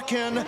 rockin'.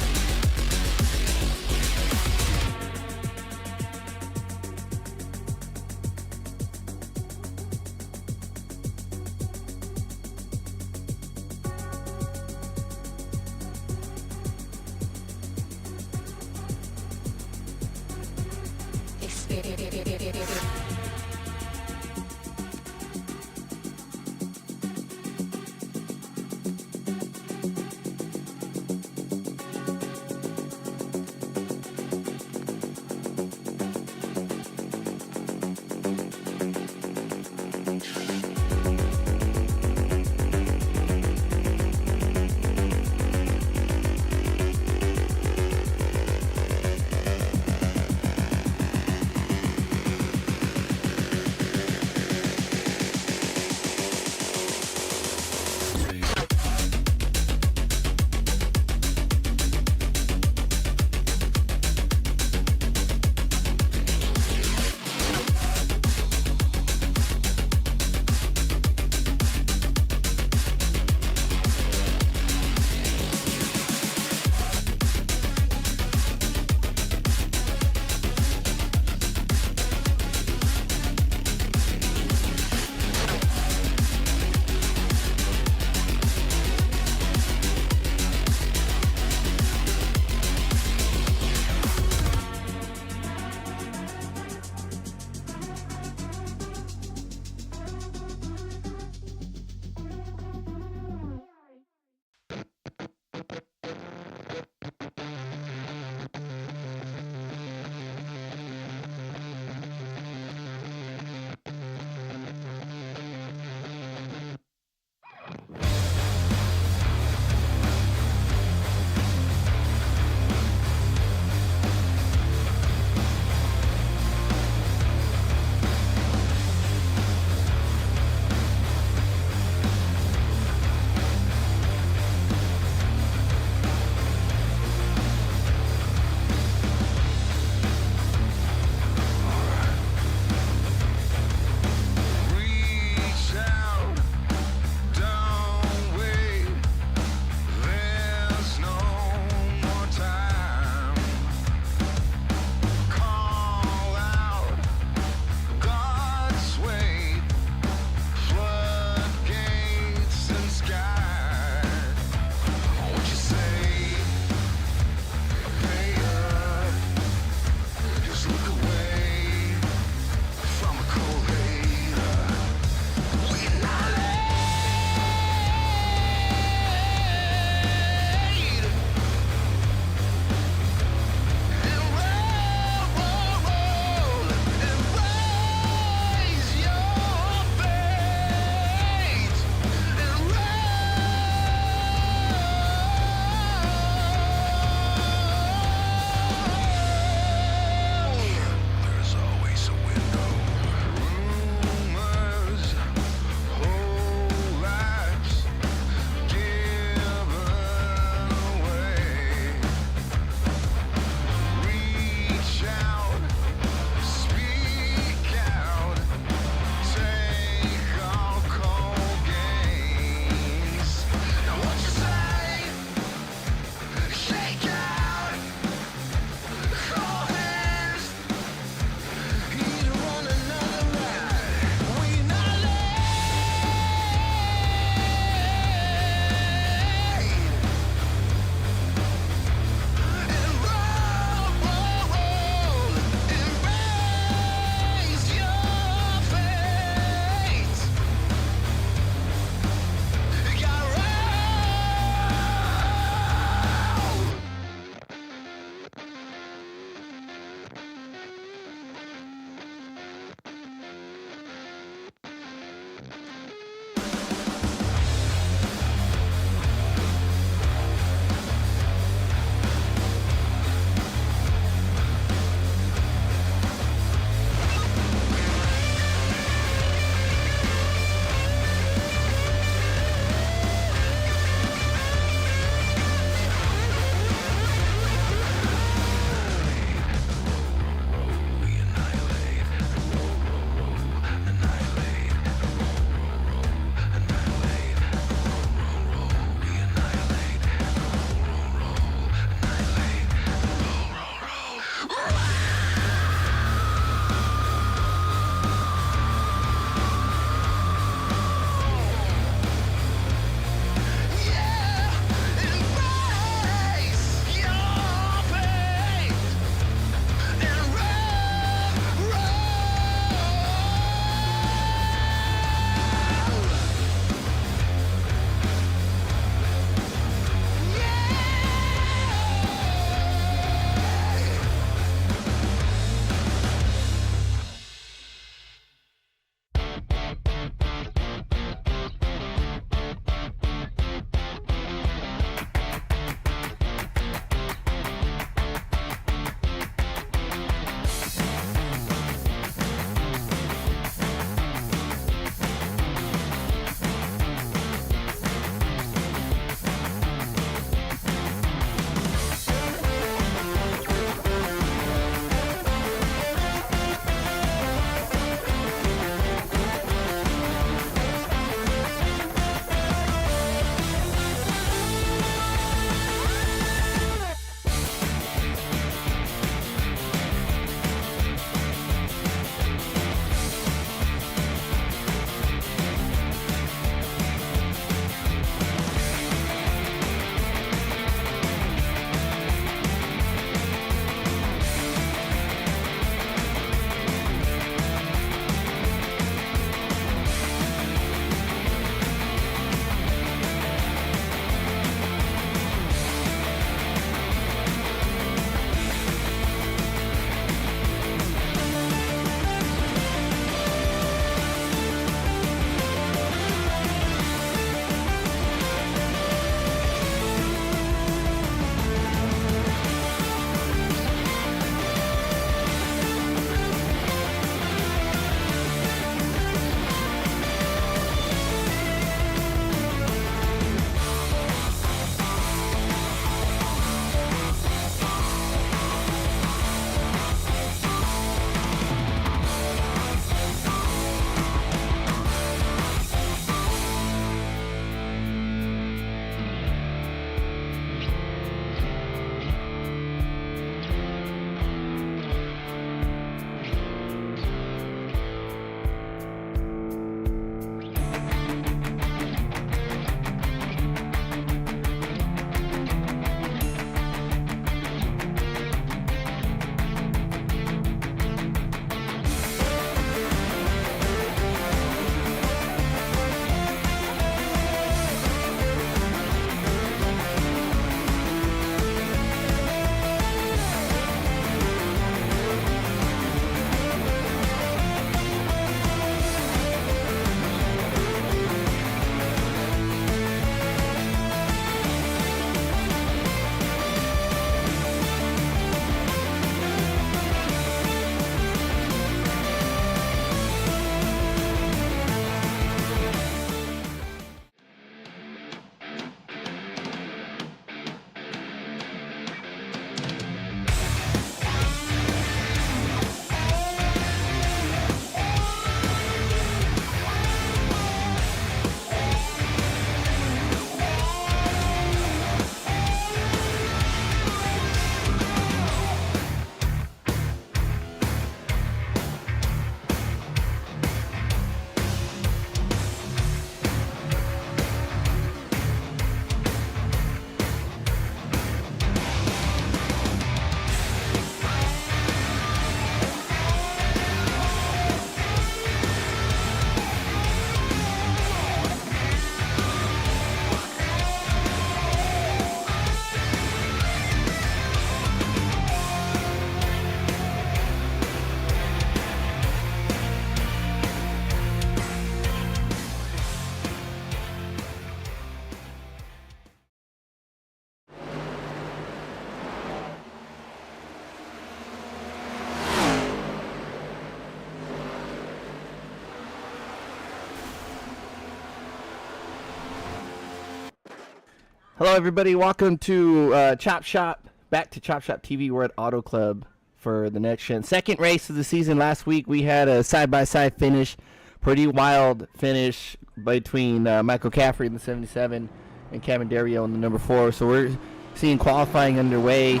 Hello, everybody. Welcome to ChopShop. Back to ChopShop TV. We're at Autoclub for the next gen. Second race of the season. Last week we had a side-by-side finish. Pretty wild finish between Michael Caffrey in the 77 and Kevin Dario in the number 4. So we're seeing qualifying underway.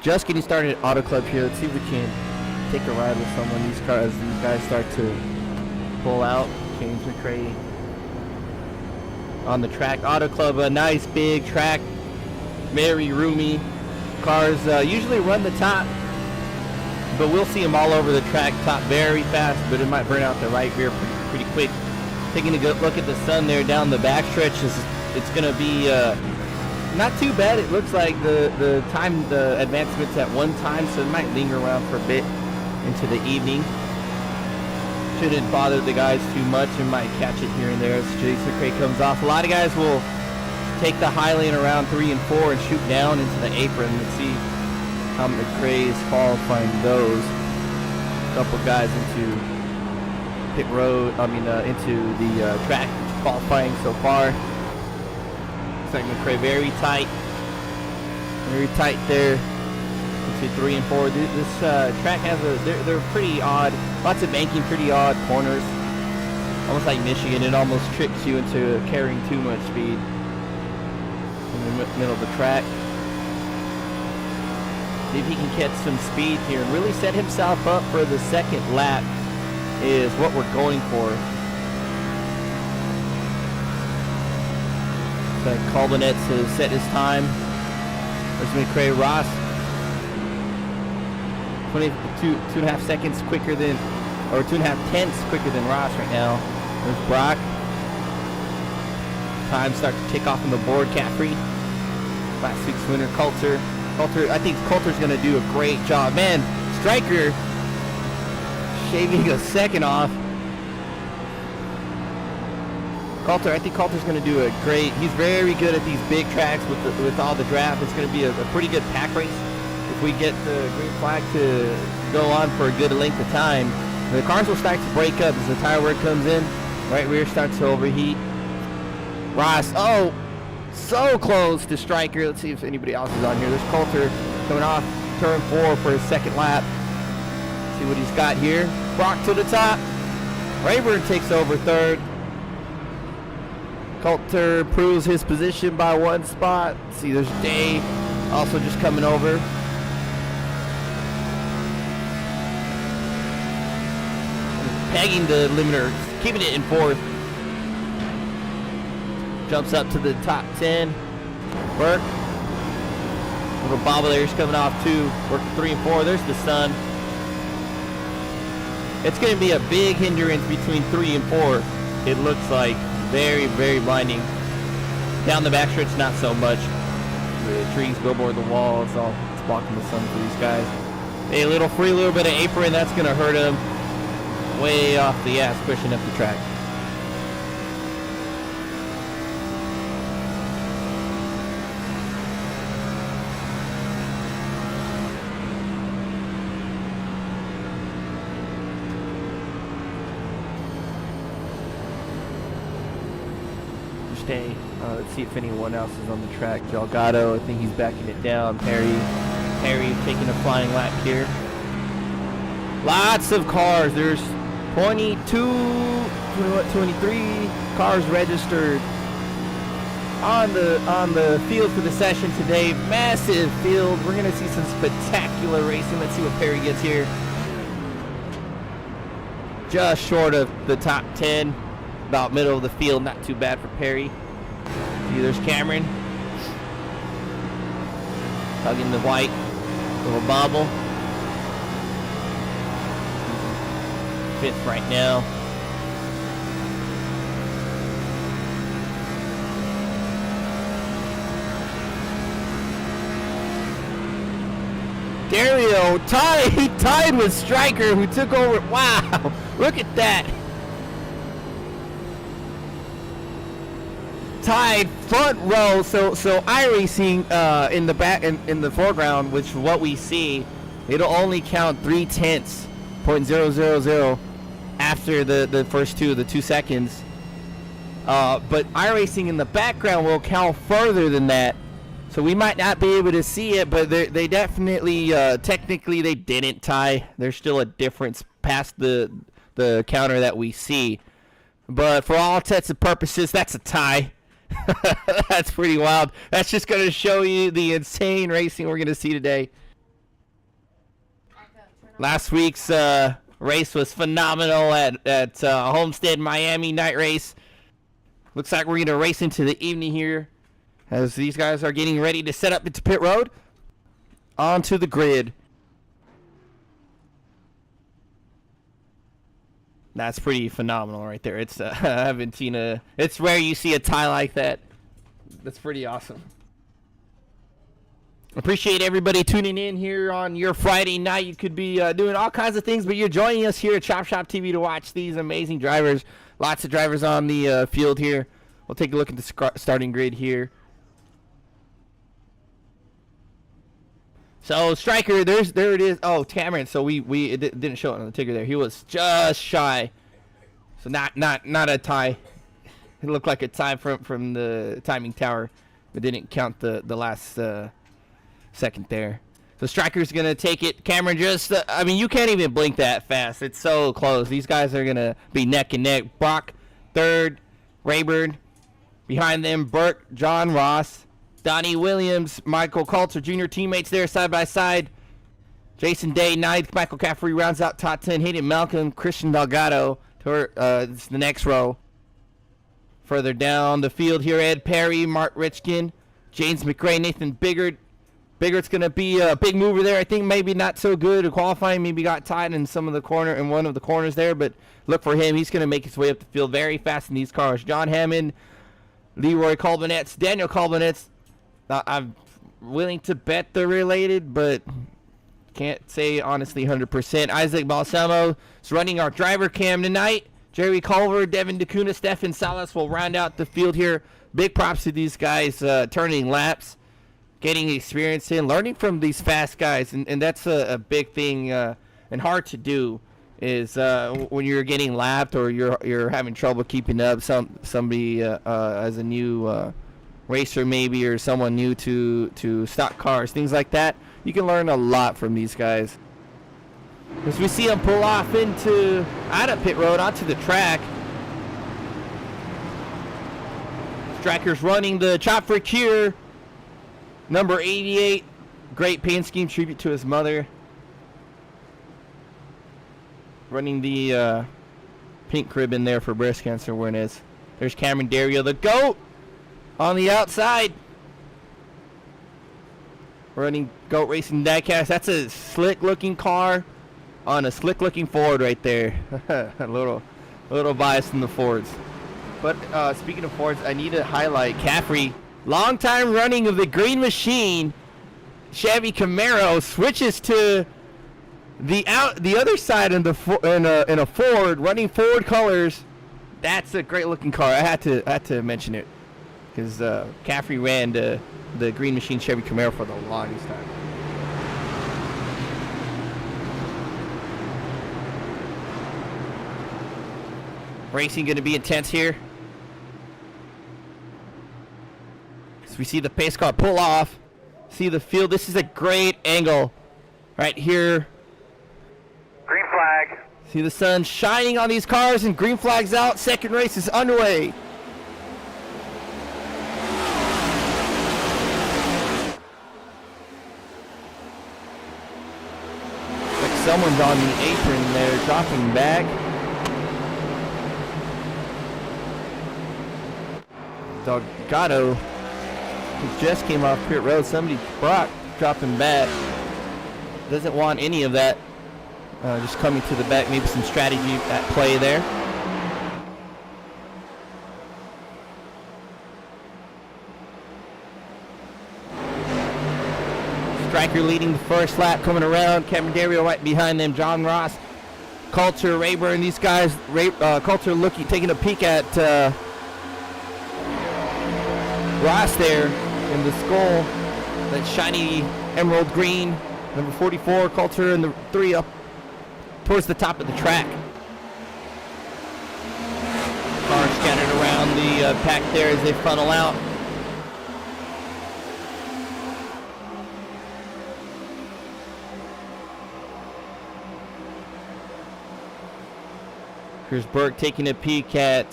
Just getting started at Autoclub here. Let's see if we can take a ride with someone. These guys start to pull out. James McCrae on the track. Autoclub, a nice big track, very roomy. Cars usually run the top, but we'll see them all over the track. Top very fast, but it might burn out the right rear pretty quick. Taking a good look at the sun there down the backstretch, it's going to be not too bad. It looks like the advancement's at one time, so it might linger around for a bit into the evening. Shouldn't bother the guys too much and might catch it here and there as Jason McCrae comes off. A lot of guys will take the high lane around 3 and 4 and shoot down into the apron. Let's see how McCrae is qualifying those. A couple guys into pit road, into the track qualifying so far. Looks like McCrae very tight there. To 3 and 4. This track has they're pretty odd. Lots of banking, pretty odd corners. Almost like Michigan. It almost tricks you into carrying too much speed in the middle of the track. See if he can catch some speed here and really set himself up for the second lap is what we're going for. So Colbinetz has set his time. There's McCrae. Ross 2.5 seconds quicker than, or 2.5 tenths quicker than Ross right now. There's Brock. Time start to tick off on the board. Caffrey, last week's winner. Coulter, I think Coulter's going to do a great job. Man, Stryker shaving a second off. I think Coulter's going to do a great. He's very good at these big tracks with all the draft. It's going to be a pretty good pack race. If we get the green flag to go on for a good length of time, the cars will start to break up as the tire wear comes in. Right rear starts to overheat. Ross, oh, so close to Stryker. Let's see if anybody else is on here. There's Coulter coming off turn 4 for his second lap. See what he's got here. Brock to the top. Rayburn takes over third. Coulter proves his position by 1 spot. See, there's Dave also just coming over. Pegging the limiter, keeping it in 4th. Jumps up to the top 10. Burke. Little bobble there's coming off 2. Working 3 and 4. There's the sun. It's going to be a big hindrance between 3 and 4. It looks like very, very blinding. Down the backstretch, not so much. The trees go over the wall. It's blocking the sun for these guys. A little bit of apron. That's going to hurt them. Way off the ass, pushing up the track. Stay. Let's see if anyone else is on the track. Delgado, I think he's backing it down. Perry taking a flying lap here. Lots of cars. There's 23 cars registered on the field for the session today. Massive field. We're gonna see some spectacular racing. Let's see what Perry gets here. Just short of the top 10, about middle of the field. Not too bad for Perry. See, there's Cameron hugging the white little bobble. 5th right now. Dario tied with Stryker, who took over. Wow, look at that. Tied front row. So iRacing in the back in the foreground, which what we see, it'll only count 0.000 after the first 2 seconds. But iRacing in the background will count further than that. So we might not be able to see it, but they definitely, technically, they didn't tie. There's still a difference past the counter that we see. But for all intents and purposes, that's a tie. That's pretty wild. That's just going to show you the insane racing we're going to see today. Last week's race was phenomenal at Homestead Miami night race. Looks like we're going to race into the evening here as these guys are getting ready to set up into pit road onto the grid. That's pretty phenomenal right there. It's I haven't seen it's rare you see a tie like that. That's pretty awesome. Appreciate everybody tuning in here on your Friday night. You could be doing all kinds of things, but you're joining us here at ChopShop TV to watch these amazing drivers. Lots of drivers on the field here. We'll take a look at the starting grid here. So Striker, there it is. Oh, Cameron. So it didn't show it on the ticker there. He was just shy. So not a tie. It looked like a tie from the timing tower, but didn't count the last second there. So Striker's gonna take it. Cameron just, I mean, you can't even blink that fast. It's so close. These guys are gonna be neck and neck. Brock, third. Rayburn. Behind them, Burke, John Ross, Donnie Williams, Michael Coulter Jr. teammates there side by side. Jason Day, ninth. Michael Caffrey rounds out top 10. Hayden Malcolm, Christian Delgado. It's the next row. Further down the field here, Ed Perry, Mark Richkin, James McRae, Nathan Biggert. Biggert's going to be a big mover there. I think maybe not so good at qualifying. Maybe got tied in one of the corners there, but look for him. He's going to make his way up the field very fast in these cars. John Hammond, Leroy Colbinetz, Daniel Colbinetz. I'm willing to bet they're related, but can't say honestly 100%. Isaac Balsamo is running our driver cam tonight. Jerry Culver, Devin DeCuna, Stefan Salas will round out the field here. Big props to these guys turning laps, getting experience in, learning from these fast guys, and that's a big thing and hard to do. Is when you're getting lapped or you're having trouble keeping up. Somebody as a new racer maybe, or someone new to stock cars, things like that. You can learn a lot from these guys. As we see them pull off out of pit road onto the track. Striker's running the Chop Frick here. Number 88. Great paint scheme, tribute to his mother. Running the pink crib in there for breast cancer awareness. There's Cameron Dario, the GOAT, on the outside. Running GOAT Racing diecast. That's a slick-looking car on a slick-looking Ford right there. a little bias in the Fords. But speaking of Fords, I need to highlight Caffrey. Long time running of the Green Machine Chevy Camaro switches to the other side in a Ford, running Ford colors. That's a great looking car. I had to mention it because Caffrey ran the Green Machine Chevy Camaro for the longest time. Racing going to be intense here. So we see the pace car pull off. See the field. This is a great angle right here. Green flag. See the sun shining on these cars, and green flag's out. Second race is underway. Like someone's on the apron there, dropping back. Delgado, who just came off pit road. Somebody, Brock, dropping back. Doesn't want any of that. Just coming to the back, maybe some strategy at play there. Striker leading the first lap, coming around. Cameron Dario right behind them. John Ross, Coulter, Rayburn. These guys, Coulter taking a peek at Ross there in the skull. That shiny emerald green. Number 44, Coulter, and the 3 up towards the top of the track. Cars scattered around the pack there as they funnel out. Here's Burke taking a peek at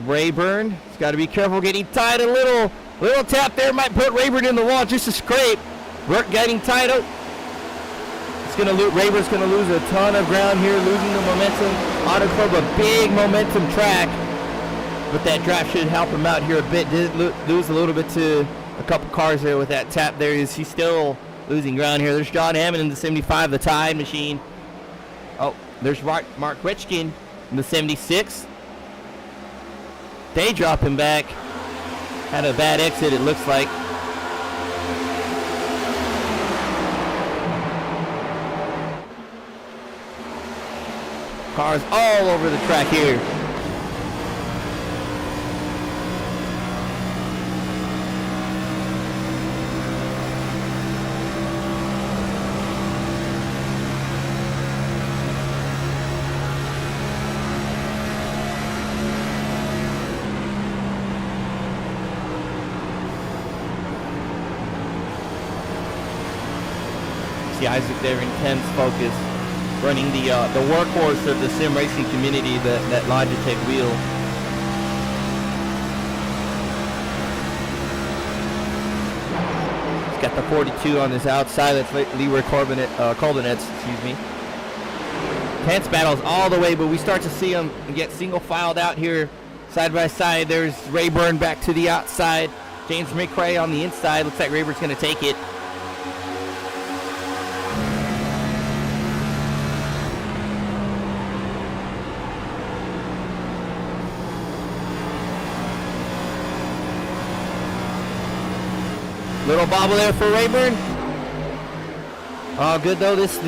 Rayburn. He's got to be careful getting tied. A little tap there might put Rayburn in the wall, just a scrape. Burke getting tied up. Rayburn's going to lose a ton of ground here, losing the momentum. Autoclub, a big momentum track, but that draft should help him out here a bit. Did lose a little bit to a couple cars there with that tap there. Is he still losing ground here? There's John Hammond in the 75, the Tide machine. Oh, there's Mark Richkin in the 76. They drop him back. Had a bad exit, it looks like. Cars all over the track here. See Isaac there, intense focus, running the workhorse of the sim racing community, that Logitech wheel. He's got the 42 on his outside. That's Leroy Colbinet's, excuse me. Tense battles all the way, but we start to see them get single filed out here, side by side. There's Rayburn back to the outside. James McRae on the inside. Looks like Rayburn's going to take it. Little bobble there for Rayburn. Oh, good though. This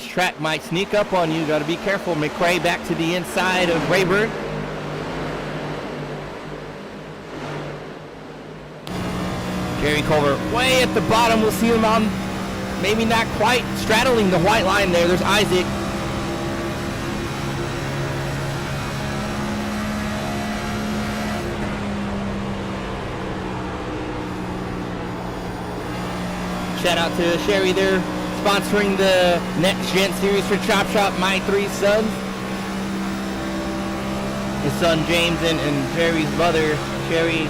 track might sneak up on you. Got to be careful. McRae back to the inside of Rayburn. Jerry Culver way at the bottom. We'll see him on, maybe not quite straddling the white line there. There's Isaac. Shout out to Sherry there, sponsoring the Next Gen series for ChopShop, my three sons. His son James and Jerry's mother, Sherry,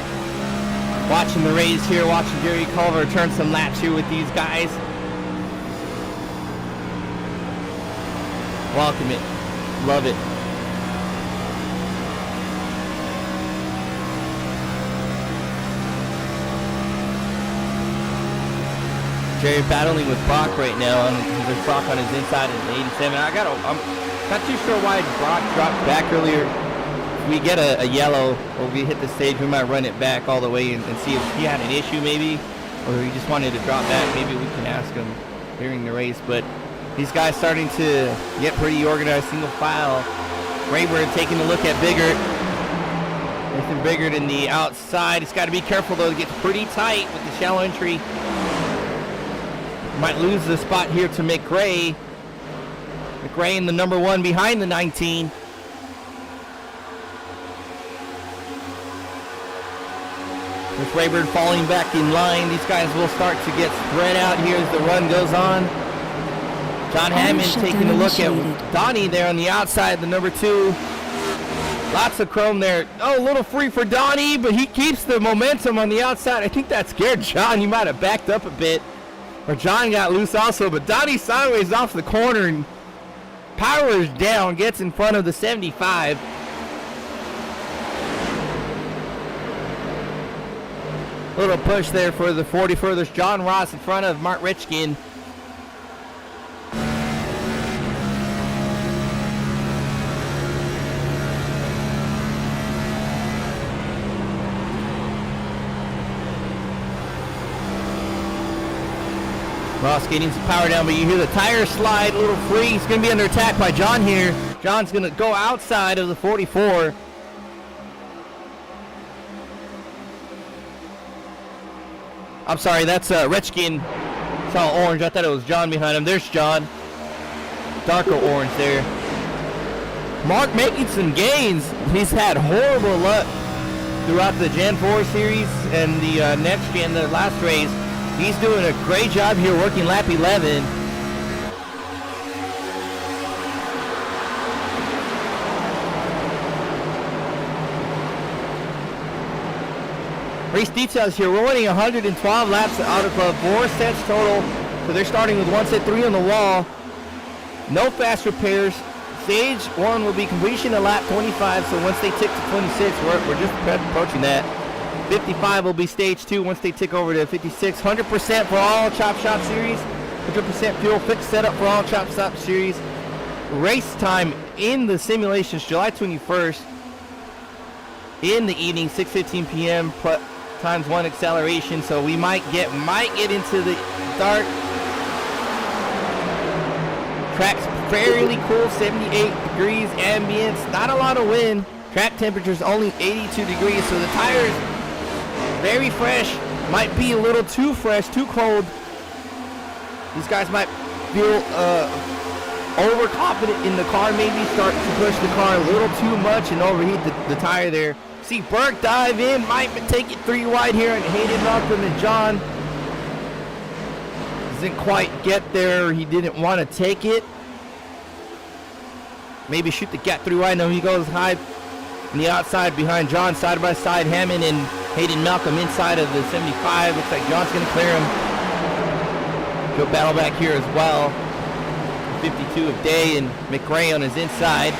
watching the race here, watching Jerry Culver turn some laps here with these guys. Welcome it. Love it. Jerry battling with Brock right now, and there's Brock on his inside in the 87. I'm not too sure why Brock dropped back earlier. If we get a yellow, or we hit the stage, we might run it back all the way and see if he had an issue maybe, or he just wanted to drop back. Maybe we can ask him during the race. But these guys starting to get pretty organized, single file. Rayburn taking a look at Biggert. Nathan Biggert in the outside. He's got to be careful though. It gets pretty tight with the shallow entry. Might lose the spot here to McRae. McRae in the number 1 behind the 19. With Rayburn falling back in line, these guys will start to get spread out here as the run goes on. John Hammond taking a look at Donnie there on the outside, the number 2. Lots of chrome there. Oh, a little free for Donnie, but he keeps the momentum on the outside. I think that scared John. He might have backed up a bit. Or John got loose also, but Donnie sideways off the corner and powers down, gets in front of the 75. Little push there for the 44. There's John Ross in front of Mark Richkin. Ross getting some power down, but you hear the tire slide, a little free. He's going to be under attack by John here. John's going to go outside of the 44. I'm sorry, that's Richkin saw orange. I thought it was John behind him. There's John. Darker orange there. Mark making some gains. He's had horrible luck throughout the Gen 4 series and the next gen, the last race. He's doing a great job here working lap 11. Race details here. We're running 112 laps at Autoclub, 4 sets total. So they're starting with 1 set 3 on the wall. No fast repairs. Stage 1 will be completion at lap 25. So once they tick to 26, we're just approaching that. 55 will be stage 2 once they tick over to 56. 100% for all ChopShop series. 100% fuel fixed setup for all ChopShop series. Race time in the simulations July 21st in the evening, 6:15 p.m. times 1 acceleration. So we might get into the dark. Track's fairly cool, 78 degrees ambience, not a lot of wind. Track temperature's only 82 degrees, so the tires very fresh. Might be a little too fresh, too cold. These guys might feel overconfident in the car, maybe start to push the car a little too much and overheat the tire there. See Burke dive in, might take it 3 wide here, and Hayden, Malcolm, and John doesn't quite get there. He didn't want to take it. Maybe shoot the gap 3 wide. No, he goes high on the outside behind John, side by side. Hammond and Hayden Malcolm inside of the 75. Looks like John's going to clear him. He'll battle back here as well. 52 of Day and McRae on his inside.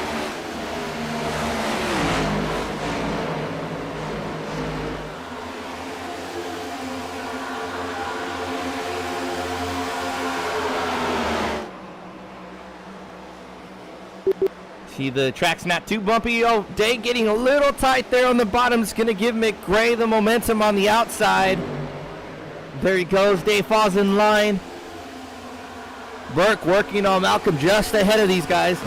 See, the track's not too bumpy. Oh, Day getting a little tight there on the bottom. It's going to give McRae the momentum on the outside. There he goes. Day falls in line. Burke working on Malcolm just ahead of these guys.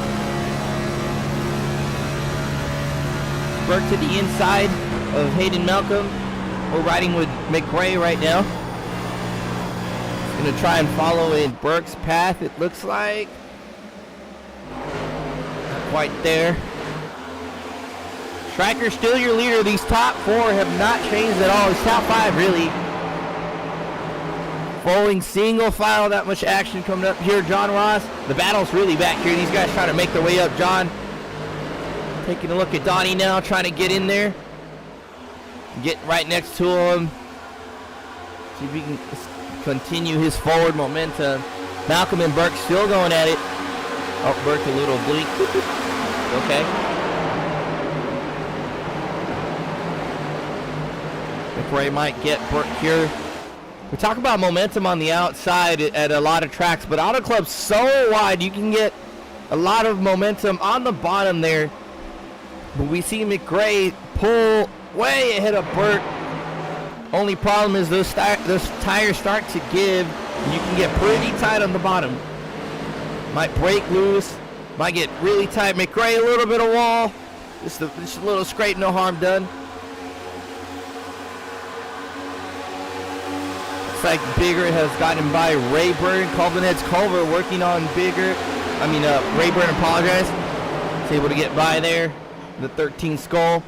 Burke to the inside of Hayden Malcolm. We're riding with McRae right now. He's going to try and follow in Burke's path, it looks like. Quite there. Striker still your leader. These top 4 have not changed at all. It's top 5 really. Following single file, that much action coming up here. John Ross, the battle's really back here. These guys trying to make their way up. John taking a look at Donnie now, trying to get in there. Get right next to him. See if he can continue his forward momentum. Malcolm and Burke still going at it. Oh, Burke a little blink. Okay. McRae might get Burke here. We talk about momentum on the outside at a lot of tracks, but Autoclub's so wide, you can get a lot of momentum on the bottom there. But we see McRae pull way ahead of Burke. Only problem is those tires start to give. You can get pretty tight on the bottom. Might break loose, might get really tight. McRae a little bit of wall, just a little scrape, no harm done. Looks like Bigger has gotten by Rayburn. Colvinet's Culver working on Bigger. Rayburn, apologize. He's able to get by there. The 13 Skull.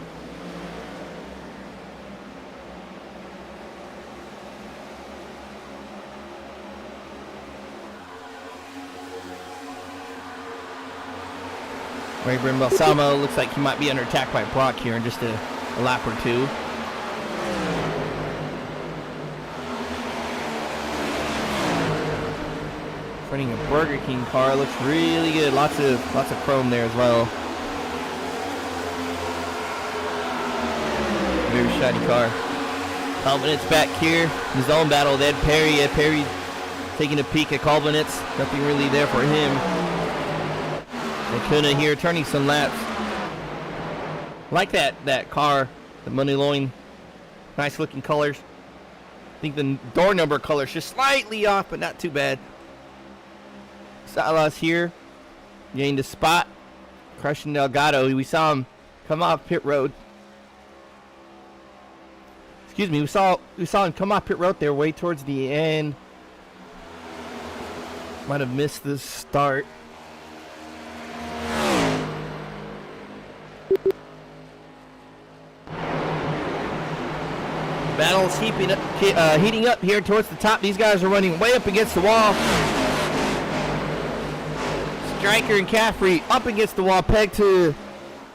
Rayburn Balsamo looks like he might be under attack by Brock here in just a lap or 2. Running a Burger King car, looks really good. Lots of chrome there as well. Very shiny car. Colvinet's back here. His own battle with Ed Perry. Ed Perry taking a peek at Colvinet's. Nothing really there for him. Lacuna here turning some laps. Like that car, the Money Loin. Nice looking colors. I think the door number color is just slightly off, but not too bad. Salas here. Gained a spot. Crushing Delgado. We saw him come off pit road. Excuse me, we saw him come off pit road there way towards the end. Might have missed the start. Battle's heating up here towards the top. These guys are running way up against the wall. Striker and Caffrey up against the wall, pegged to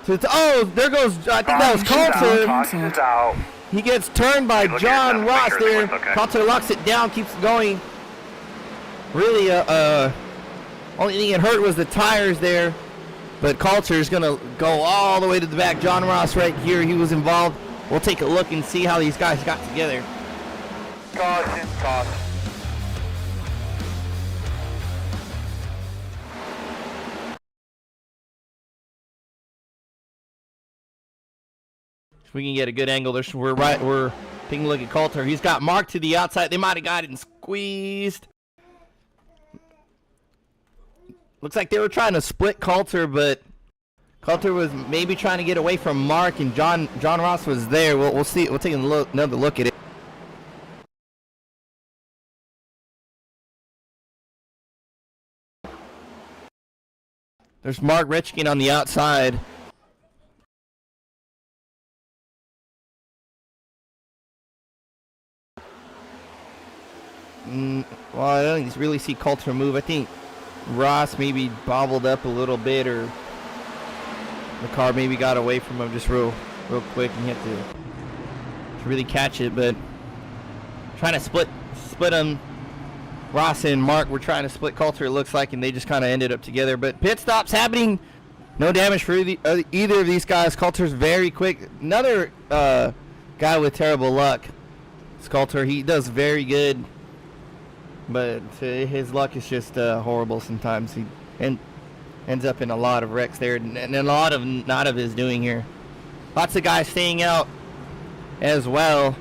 oh, there goes, I think that was Coulter. He gets turned by John Ross there. Coulter locks it down, keeps it going. Really, only thing that hurt was the tires there. But Coulter is going to go all the way to the back. John Ross right here, he was involved. We'll take a look and see how these guys got together. Caution, caution. If we can get a good angle, we're taking a look at Coulter. He's got Mark to the outside. They might have got it and squeezed. Looks like they were trying to split Coulter, but Coulter was maybe trying to get away from Mark, and John Ross was there. We'll see. We'll take another look at it. There's Mark Retchkin on the outside. Well, I don't really see Coulter move. I think Ross maybe bobbled up a little bit, or the car maybe got away from him just real quick, and he had to really catch it. But trying to split them. Ross and Mark were trying to split Coulter, it looks like, and they just kind of ended up together. But pit stops happening. No damage for either of these guys. Coulter's very quick. Another guy with terrible luck. Coulter, he does very good, but his luck is just horrible sometimes. He ends up in a lot of wrecks there, and a lot of not of his doing here. Lots of guys staying out as well.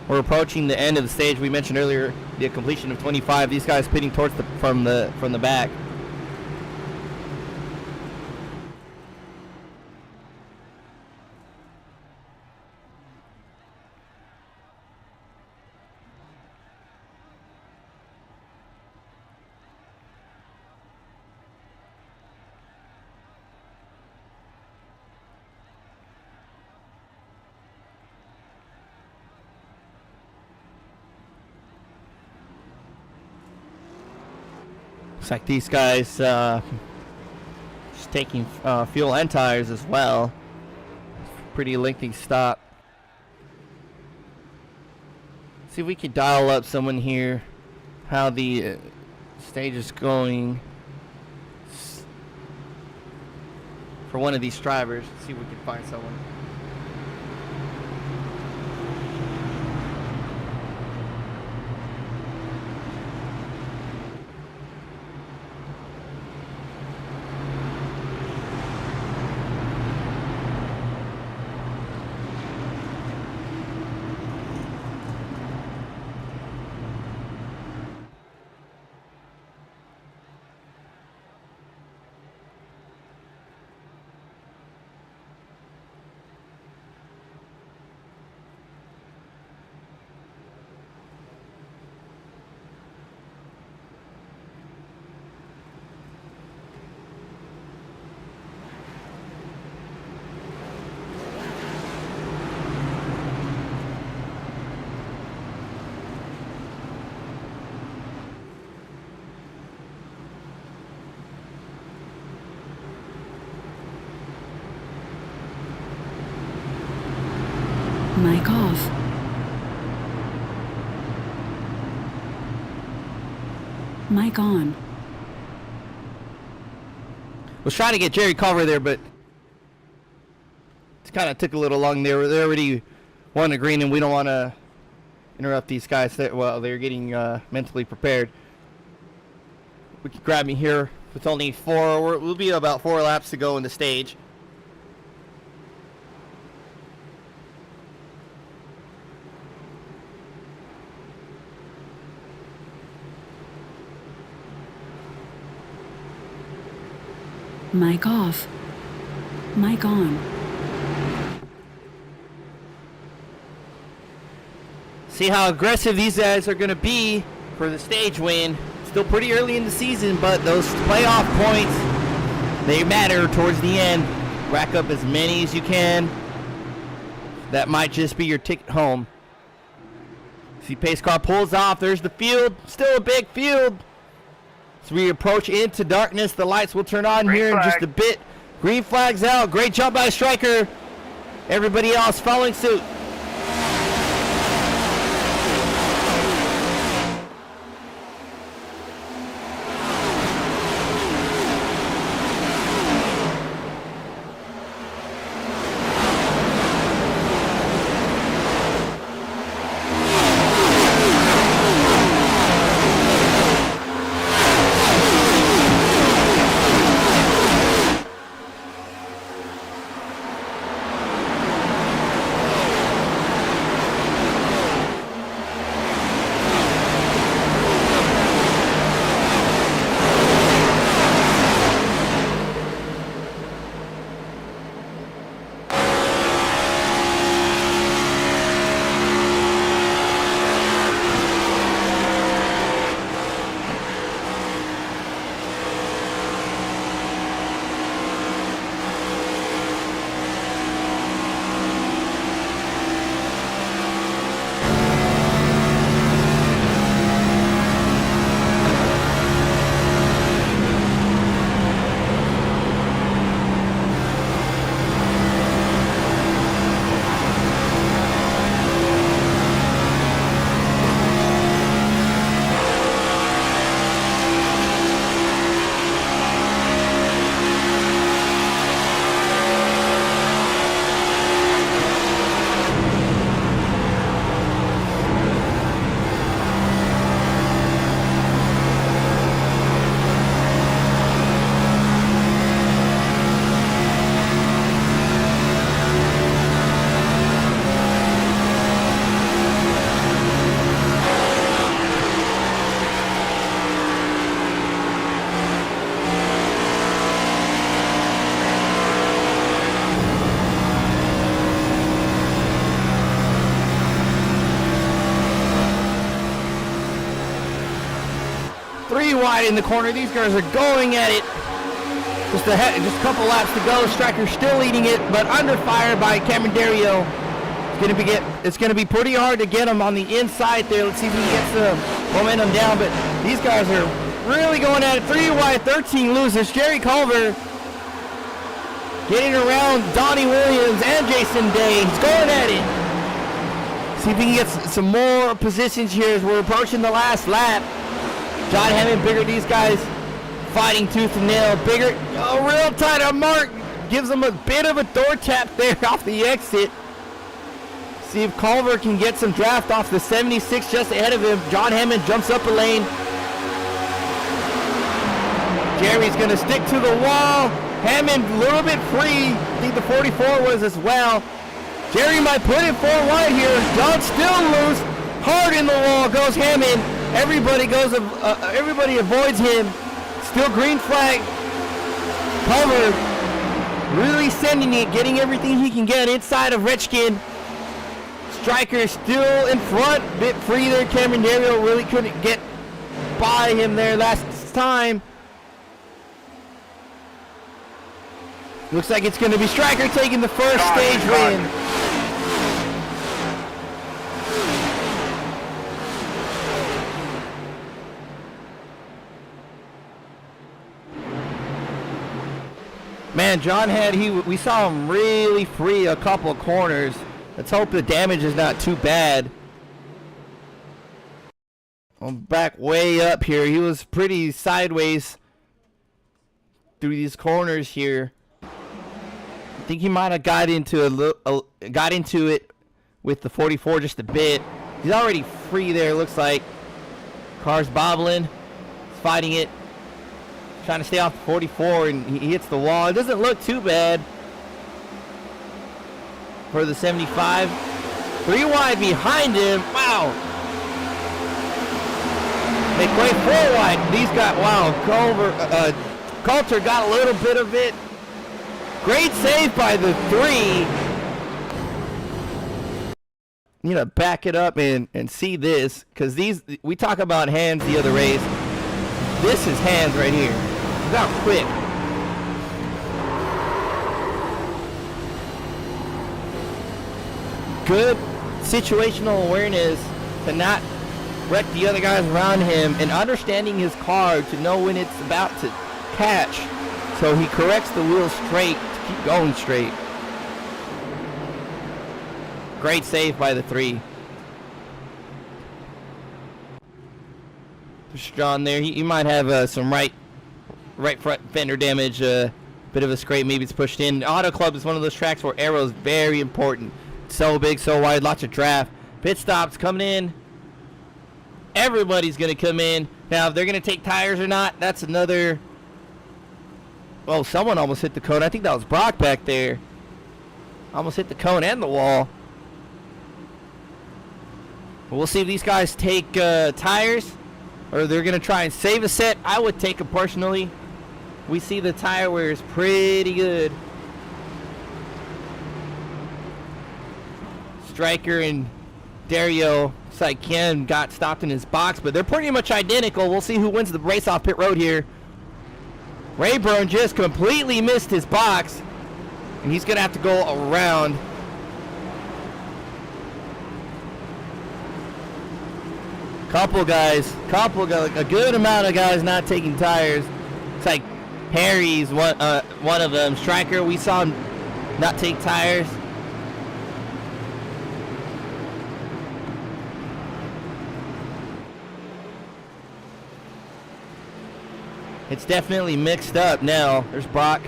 We're approaching the end of the stage. We mentioned earlier the completion of 25. These guys pitting towards from the back. Looks like these guys just taking fuel and tires as well. Pretty lengthy stop. See if we can dial up someone here, how the stage is going for one of these drivers. See if we can find someone. Mic off. Mic on. Was trying to get Jerry Culver there, but it kind of took a little long. They already won the green, and we don't want to interrupt these guys while they're getting mentally prepared. We can grab me here with only we'll be about 4 laps to go in the stage. Mic off. Mic on. See how aggressive these guys are going to be for the stage win. Still pretty early in the season, but those playoff points, they matter towards the end. Rack up as many as you can. That might just be your ticket home. See, pace car pulls off. There's the field. Still a big field. As we approach into darkness, the lights will turn on here in just a bit. Green flag's out. Great job by Striker. Everybody else following suit. Three wide in the corner. These guys are going at it. Just a couple laps to go. Striker's still leading it, but under fire by Cameron Dario. It's gonna be pretty hard to get him on the inside there. Let's see if he gets the momentum down. But these guys are really going at it. 3 wide, 13 losers. Jerry Culver getting around Donnie Williams and Jason Day. He's going at it. See if he can get some more positions here as we're approaching the last lap. John Hammond, Bigger, these guys fighting tooth and nail. Bigger, real tight on Mark. Gives him a bit of a door tap there off the exit. See if Culver can get some draft off the 76 just ahead of him. John Hammond jumps up a lane. Jerry's going to stick to the wall. Hammond a little bit free. I think the 44 was as well. Jerry might put it 4 wide here. John still loose. Hard in the wall goes Hammond. Everybody avoids him. Still green flag. Culver really sending it, getting everything he can get inside of Redskin. Striker still in front, bit free there. Cameron Dario really couldn't get by him there last time. Looks like it's going to be Striker taking the first stage win. Man, John we saw him really free a couple of corners. Let's hope the damage is not too bad. I'm back way up here. He was pretty sideways through these corners here. I think he might have got into it with the 44 just a bit. He's already free there, looks like. Car's bobbling. He's fighting it. Trying to stay off the 44, and he hits the wall. It doesn't look too bad for the 75. 3 wide behind him. Wow. Make way 4 wide. These got, wow, Coulter got a little bit of it. Great save by the 3. You know, back it up and see this, because we talk about hands the other race. This is hands right here. Look how quick. Good situational awareness to not wreck the other guys around him, and understanding his car to know when it's about to catch, so he corrects the wheel straight to keep going straight. Great save by the 3. Push John there. He might have some right front fender damage, bit of a scrape, maybe it's pushed in. Autoclub is one of those tracks where aero is very important. So big, so wide, lots of draft. Pit stops coming in. Everybody's going to come in. Now, if they're going to take tires or not, that's another... Oh, someone almost hit the cone. I think that was Brock back there. Almost hit the cone and the wall. We'll see if these guys take tires or they're going to try and save a set. I would take them personally. We see the tire wear is pretty good. Striker and Dario, looks like Ken got stopped in his box, but they're pretty much identical. We'll see who wins the race off pit road here. Rayburn just completely missed his box, and he's going to have to go around. A good amount of guys not taking tires. It's like Harry's one of them. Striker, we saw him not take tires. It's definitely mixed up now. There's Brock.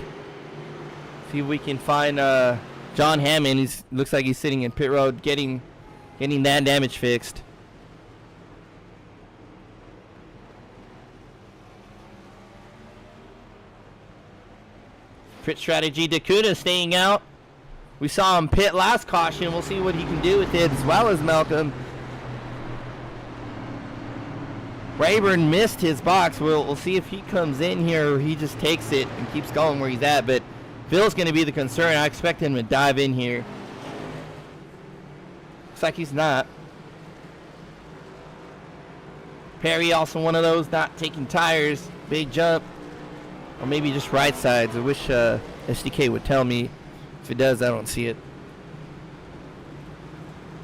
See if we can find John Hammond. He looks like he's sitting in pit road getting that damage fixed. Pit strategy, Dakota staying out. We saw him pit last caution. We'll see what he can do with it, as well as Malcolm. Rayburn missed his box. We'll see if he comes in here or he just takes it and keeps going where he's at. But Phil's going to be the concern. I expect him to dive in here. Looks like he's not. Perry also one of those not taking tires. Big jump. Or maybe just right sides. I wish SDK would tell me. If it does, I don't see it.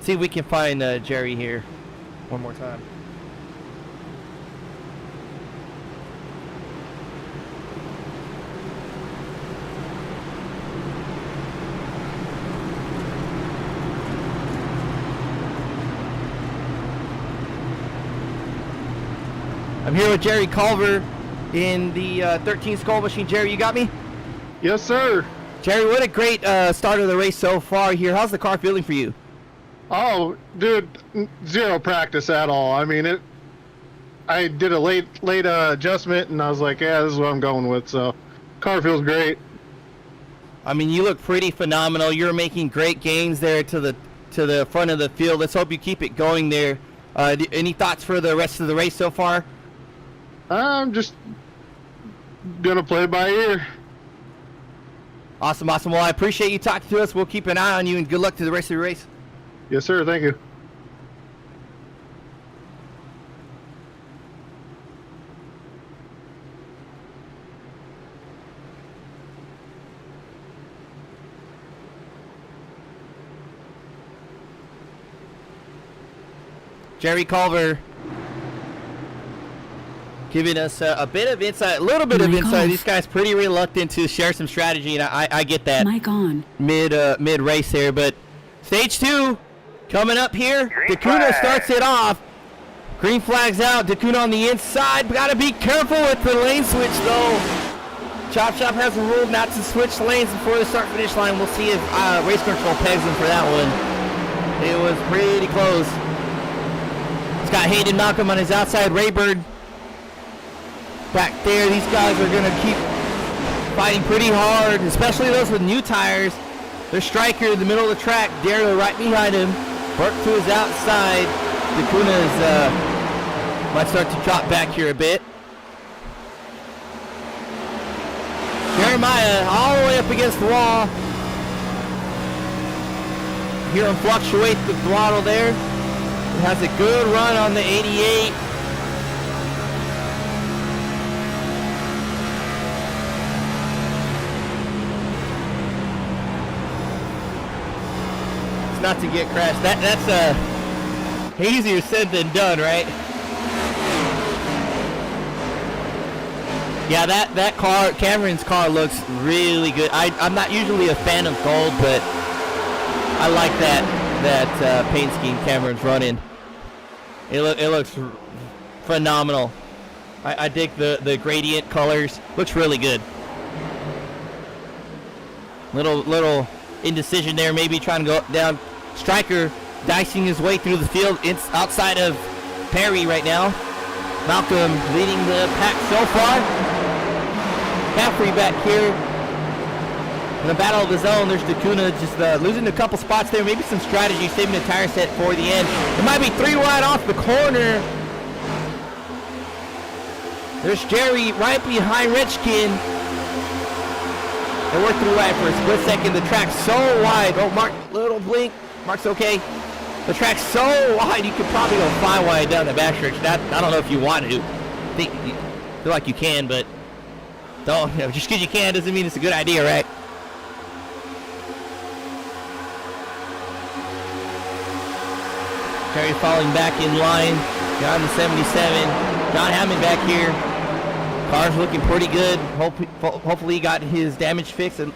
See if we can find Jerry here one more time. I'm here with Jerry Culver in the 13 Skull Machine. Jerry, you got me? Yes, sir. Jerry, what a great start of the race so far here. How's the car feeling for you? Oh, dude, zero practice at all. I mean, I did a late adjustment, and I was like, yeah, this is what I'm going with. So, car feels great. I mean, you look pretty phenomenal. You're making great gains there to the front of the field. Let's hope you keep it going there. Any thoughts for the rest of the race so far? I'm just gonna play by ear. Awesome. Well, I appreciate you talking to us. We'll keep an eye on you, and good luck to the rest of your race. Yes, sir. Thank you. Jerry Culver giving us a bit of insight, a little bit of insight. These guys pretty reluctant to share some strategy, and I get that. Mic on. Mid race there, but stage 2 coming up here. Dakuna starts it off. Green flag's out. Dakuna on the inside. Got to be careful with the lane switch though. ChopShop has a rule not to switch lanes before the start finish line. We'll see if race control pegs him for that one. It was pretty close. It's got Hayden Malcolm on his outside. Rayburn back there. These guys are going to keep fighting pretty hard, especially those with new tires. Their striker in the middle of the track, Daryl right behind him. Burke to his outside. Dacuna's might start to drop back here a bit. Jeremiah all the way up against the wall. Hear him fluctuate the throttle there. He has a good run on the 88. not to get crashed. That's easier said than done, right? Yeah, that car, Cameron's car, looks really good. I'm not usually a fan of gold, but I like that paint scheme Cameron's running. It looks phenomenal. I dig the gradient colors. Looks really good. Little indecision there, maybe trying to go down. Stryker dicing his way through the field. It's outside of Perry right now. Malcolm leading the pack so far. Caffrey back here in the battle of the zone. There's Dacuna just losing a couple spots there. Maybe some strategy, saving a tire set for the end. It might be 3 wide off the corner. There's Jerry right behind Richkin. And we're through right for a split second. The track's so wide. Oh, Mark, little blink. Mark's okay. The track's so wide, you could probably go 5 wide down the backstretch. I don't know if you want to. I feel like you can, but don't. Just because you can doesn't mean it's a good idea, right? Terry falling back in line. Got on the 77. John Hammond back here. Car's looking pretty good. Hopefully he got his damage fixed and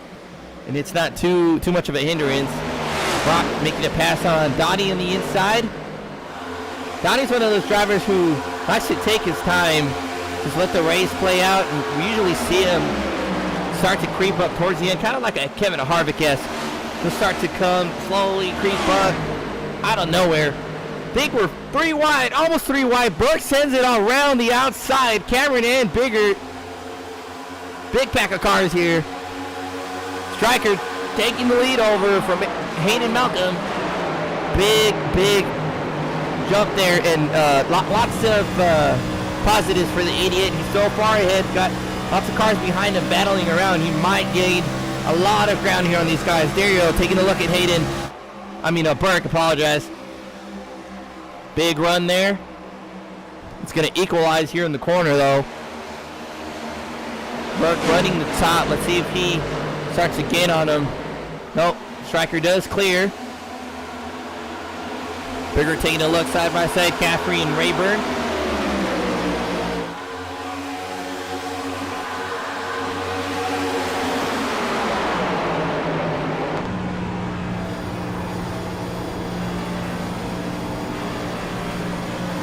it's not too much of a hindrance. Brock making a pass on Donnie on the inside. Donnie's one of those drivers who likes to take his time, just let the race play out, and we usually see him start to creep up towards the end, kind of like a Kevin Harvick-esque. He'll start to come slowly, creep up out of nowhere. I think we're 3 wide, almost 3 wide. Burke sends it around the outside. Cameron and Biggert. Big pack of cars here. Stryker taking the lead over from Hayden Malcolm. Big jump there, and lots of positives for the 88. He's so far ahead, got lots of cars behind him battling around. He might gain a lot of ground here on these guys. Dario taking a look at Hayden. Burke, apologize. Big run there. It's going to equalize here in the corner, though. Burke running the top. Let's see if he starts to gain on him. Nope. Stryker does clear. Bigger taking a look side by side. Caffrey and Rayburn.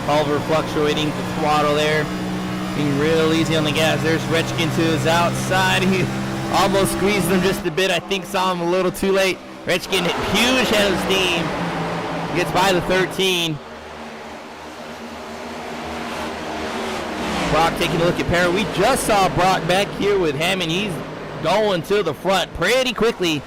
Culver fluctuating the throttle there. Being real easy on the gas. There's Rechkin to his outside. He almost squeezed him just a bit. I think saw him a little too late. Rechkin, huge head of steam. Gets by the 13. Brock taking a look at Perry. We just saw Brock back here with Hammond. He's going to the front pretty quickly.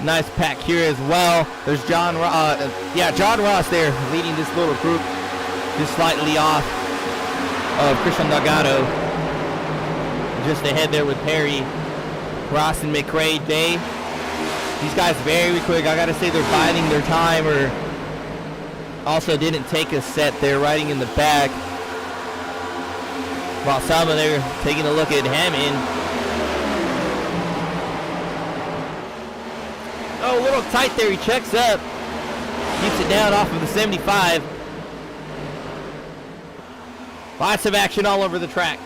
Nice pack here as well. There's John Ross there leading this little group, just slightly off of Christian Delgado. Just ahead there with Perry, Ross, and McRae. These guys very quick. I gotta say they're biding their time, or also didn't take a set there, riding in the back. While some of there taking a look at Hammond. Oh, a little tight there. He checks up. Keeps it down off of the 75. Lots of action all over the track.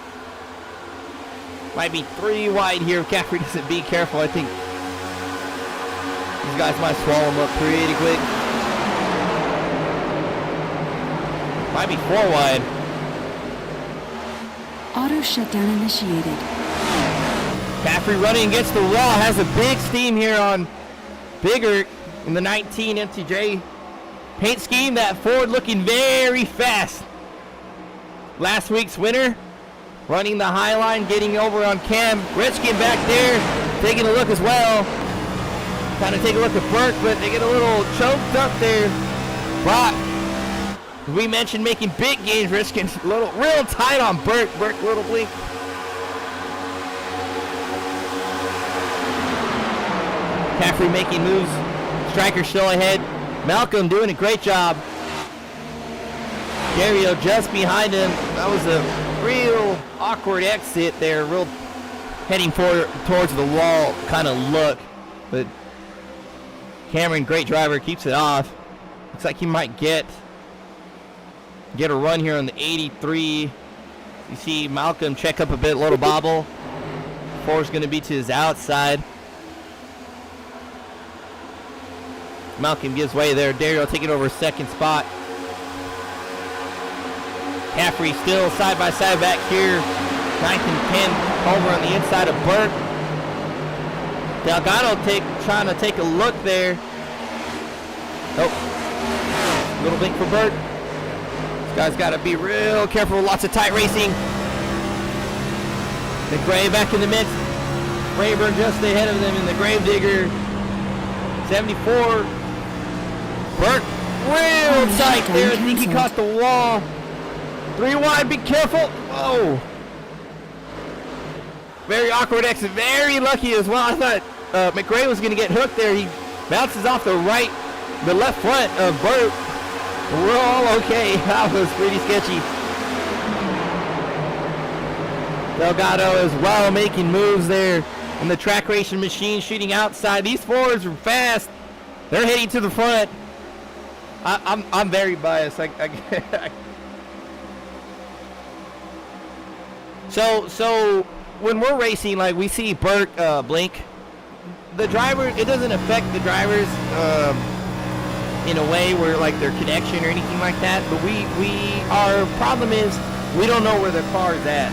Might be 3 wide here if Caffrey doesn't be careful. I think these guys might swallow him up pretty quick. Might be 4 wide. Auto shutdown initiated. Caffrey running against the wall. Has a big steam here on Biggert in the 19 MTJ paint scheme. That Ford looking very fast. Last week's winner running the high line, getting over on Cam. Rechkin back there taking a look as well. Trying to take a look at Burke, but they get a little choked up there. Brock, we mentioned making big gains. Rechkin real tight on Burke. Burke little blink. Caffrey making moves. Stryker still ahead. Malcolm doing a great job. Dario just behind him. That was a real awkward exit there. Real heading towards the wall kind of look. But Cameron, great driver, keeps it off. Looks like he might get a run here on the 83. You see Malcolm check up a bit, little bobble. 4 is going to be to his outside. Malcolm gives way there. Dario taking over second spot. Caffrey still side by side back here. 9th and 10 over on the inside of Burke. Delgado trying to take a look there. Oh, little blink for Burke. This guy's got to be real careful. Lots of tight racing. The Gray back in the mix. Rayburn just ahead of them in the Gravedigger. 74. Burke real tight there. I think he caught the wall. 3 wide, be careful. Whoa. Very awkward exit. Very lucky as well. I thought McRae was going to get hooked there. He bounces off the left front of Burke. We're all okay. That was pretty sketchy. Delgado as well making moves there. And the track racing machine shooting outside. These Fords are fast. They're heading to the front. I'm very biased. So when we're racing, like we see Burke blink, the driver, it doesn't affect the drivers in a way where like their connection or anything like that. But our problem is we don't know where the car is at.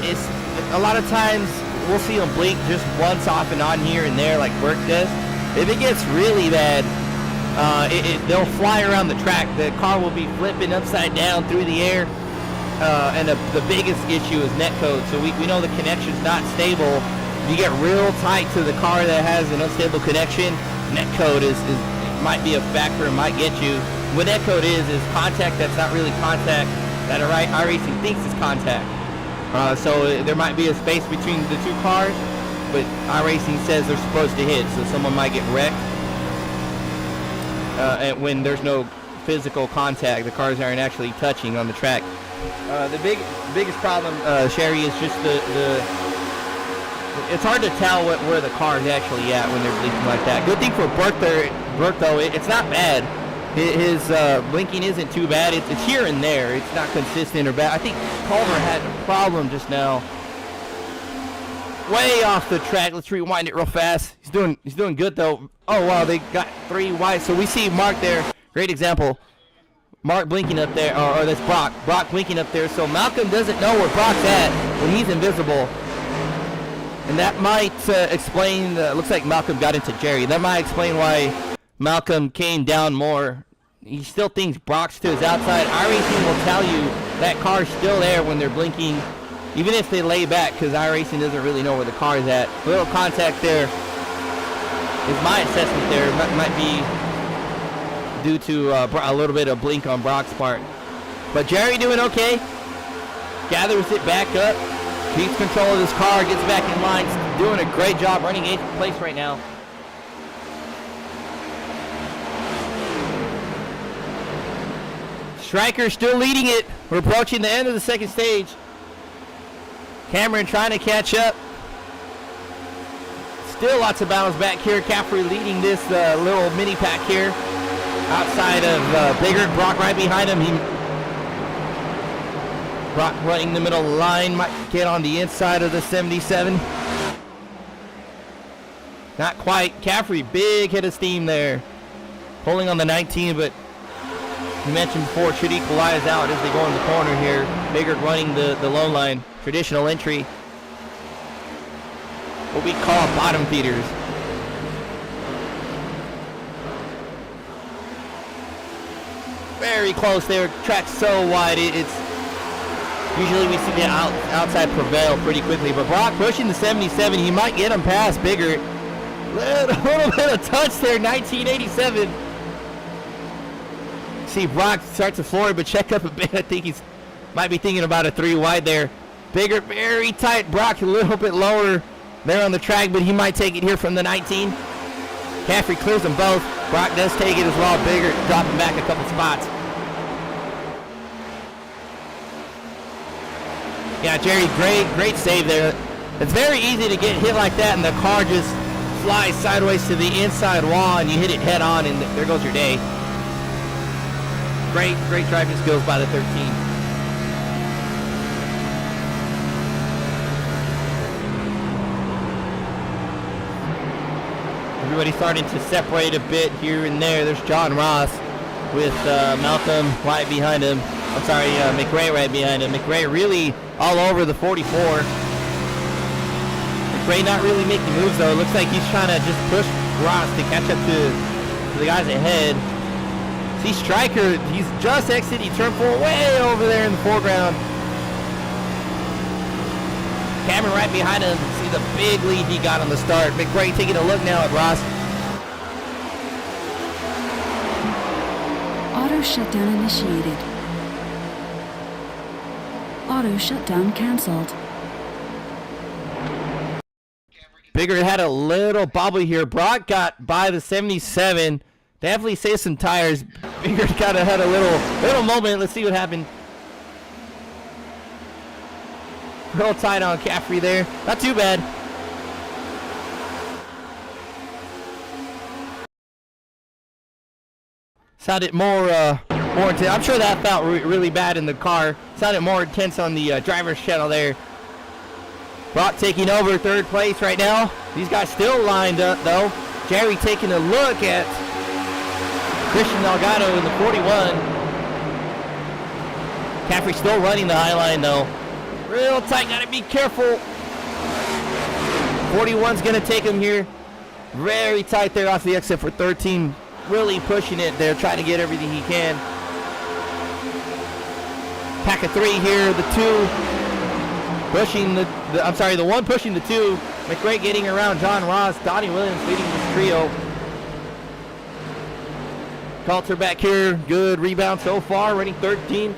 It's a lot of times we'll see them blink just once off and on here and there like Burke does. If it gets really bad, they'll fly around the track. The car will be flipping upside down through the air. And the biggest issue is netcode. So we know the connection's not stable. You get real tight to the car that has an unstable connection, netcode might be a factor and might get you. What netcode is contact that's not really contact that iRacing thinks is contact. So there might be a space between the two cars, but iRacing says they're supposed to hit, so someone might get wrecked. And when there's no physical contact, the cars aren't actually touching on the track. The biggest problem, Sherry, is just it's hard to tell where the car is actually at when they're blinking like that. Good thing for Burke though, it's not bad. His blinking isn't too bad. It's here and there. It's not consistent or bad. I think Culver had a problem just now. Way off the track. Let's rewind it real fast. He's doing good though. Oh wow, they got 3 wide. So we see Mark there. Great example. Mark blinking up there, or that's Brock. Brock blinking up there. So Malcolm doesn't know where Brock's at when he's invisible. And that might explain, looks like Malcolm got into Jerry. That might explain why Malcolm came down more. He still thinks Brock's to his outside. iRacing will tell you that car's still there when they're blinking, even if they lay back, because iRacing doesn't really know where the car is at. A little contact there is my assessment there. Might be due to a little bit of blink on Brock's part. But Jerry doing okay. Gathers it back up. Keeps control of his car. Gets back in line. Doing a great job running 8th place right now. Stryker still leading it. We're approaching the end of the second stage. Cameron trying to catch up. Still lots of battles back here. Caffrey leading this little mini pack here. Outside of Biggert. Brock right behind him. Brock running the middle line. Might get on the inside of the 77. Not quite. Caffrey, big hit of steam there. Pulling on the 19, but you mentioned before, should equalize out as they go in the corner here. Biggert running the low line. Traditional entry. What we call bottom feeders. Very close there. Track's so wide. It's usually we see the outside prevail pretty quickly. But Brock pushing the 77. He might get him past Biggert. Little bit of touch there. 1987. See Brock start to floor, but check up a bit. I think he's might be thinking about a 3 wide there. Biggert very tight. Brock a little bit lower there on the track, but he might take it here from the 19. Caffrey clears them both. Brock does take it as well. Biggert dropping back a couple spots. Yeah, Jerry, great save there. It's very easy to get hit like that and the car just flies sideways to the inside wall, and you hit it head on, and there goes your day. Great driving skills by the 13. Everybody's starting to separate a bit here and there. There's John Ross with Malcolm right behind him. I'm sorry, McRae right behind him. McRae really all over the 44. McRae not really making moves though. It looks like he's trying to just push Ross to catch up to the guys ahead. See Stryker, he's just exited turn 4 way over there in the foreground. Cameron right behind him. See the big lead he got on the start. McRae taking a look now at Ross. Auto shutdown initiated. Auto shutdown canceled. Bigger had a little bobble here. Brock got by the 77. Definitely saved some tires. Bigger kind of had a little moment. Let's see what happened. Real tight on Caffrey there. Not too bad. Sounded more intense. I'm sure that felt really bad in the car. Sounded more intense on the driver's channel there. Brock taking over third place right now. These guys still lined up though. Jerry taking a look at Christian Delgado in the 41. Caffrey still running the high line though. Real tight, gotta be careful. 41's gonna take him here. Very tight there off the exit for 13. Really pushing it there, trying to get everything he can. Pack of 3 here, the 2 pushing the one pushing the 2. McRae getting around John Ross. Donnie Williams leading this trio. Coulter back here, good rebound so far, running 13.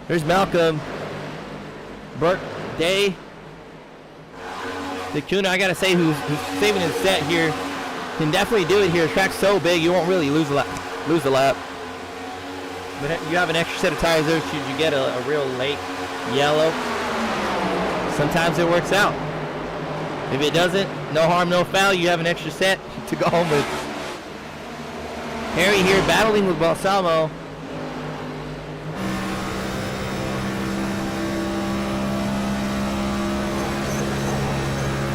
There's Malcolm. Burt Day. DeCuna, I gotta say, who's saving his set here, can definitely do it here. The track's so big, you won't really lose a lap. But you have an extra set of tires there should you get a real late yellow. Sometimes it works out. If it doesn't, no harm, no foul. You have an extra set to go home with. Harry here battling with Balsamo.